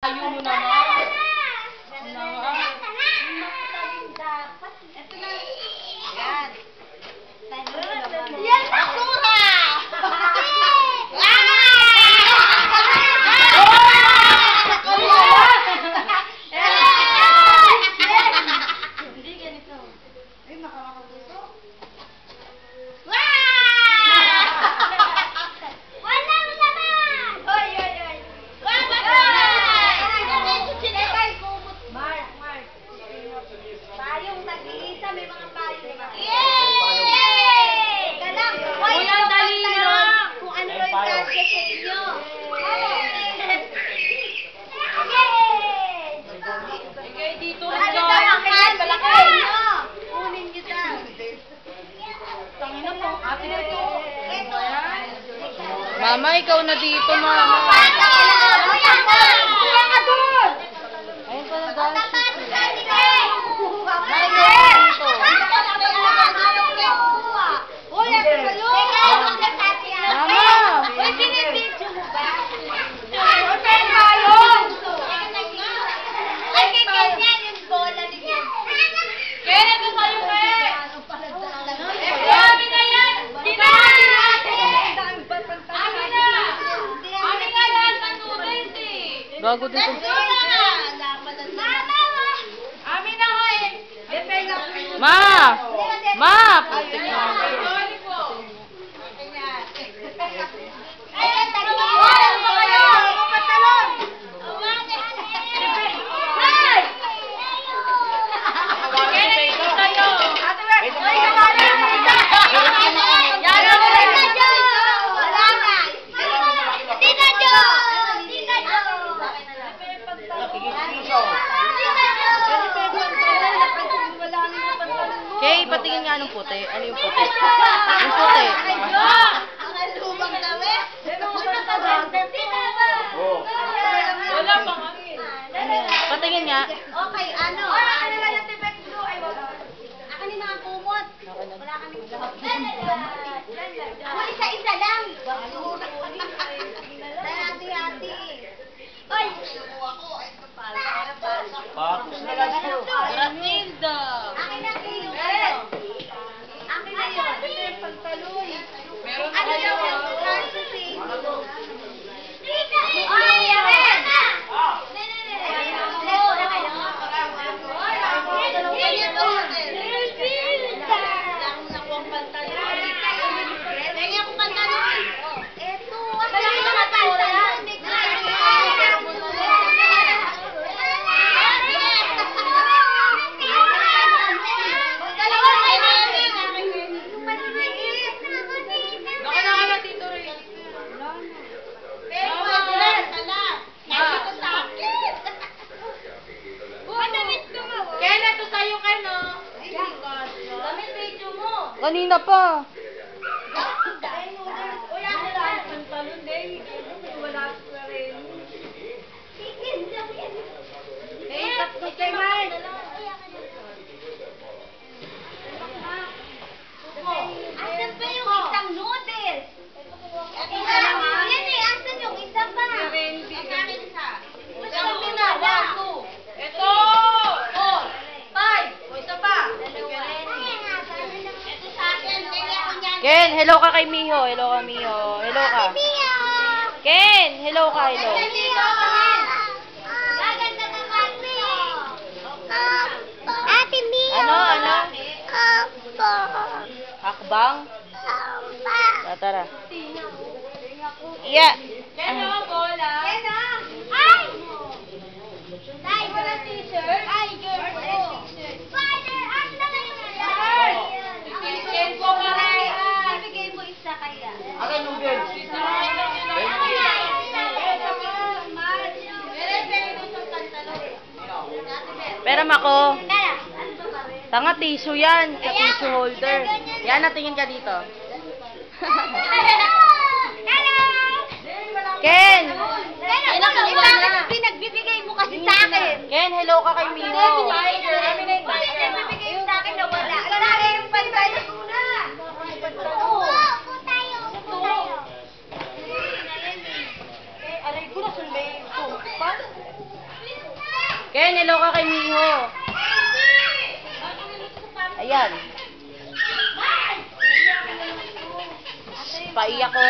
Ayaw mo naman. Ito na. Yan. Yan na kuha! Hindi ganito. Ay, makakagusto. Walang laman! Oy, oy, oy. Mark. Payong tag-iisa, may mga payong na. Yay! Kalang, Walang dali lang. kung ano yung target sa inyo. Ikay dito. Ano Ikaw. tayo ang malaki? Kunin kita. Tangina mo. Ate na ito. Ito. Mama, ikaw na dito, mama. Kuya ka doon! Ayun pala dahil. Gago din ito. Amin na ho eh. Ma! Ma! Kay, patingin nga anong puti. Ano yung puti? Yung puti. Wala pang angin. Patingin nga. Okay, ano? Ano lang yung tibet blue? Ay, wala. Akin yung mga kumot. Wala kaming isa-isa lang. Hati-hati. Oy! Patos na lang siya. Ratilda. Akin na kayo. Akin na yun. Ito yung pagtaloy. Meron Ano kayo. yung classes eh? Kanina pa. Asan pa yung isang noodles? Yan eh, asan yung isa pa? Wala kang pinala. Ito! 4, 5, o isa pa. Ito sa akin, kaya ako niyan. Ken, hello ka kay Miho. Hello ka, Miho. Hello ka. Ken, hello ka, hello. Maganda naman, Mio. Ate Mia. Ano? Opo. Hakbang? Opo. Tara. Iya. Bola. Ay! Tay, wala t-shirt. Ay, girl. Father, ano na kayo? Bibigyan ko kaya. Bibigay mo isa kaya. Ano yung noodles? Pero mako. Tanga, tissue yan. Sa tissue holder. Yan, natingin ka dito. Ken! Pinagbibigay mo kasi sa akin. Ken, hello ka kay Miho. Bibigay sa akin na wala. Wala na yung pantay. Tayo. Aray ko na, sunday. Paano? Ken, hello ka kay Miho. Ayan. Paiyak ko.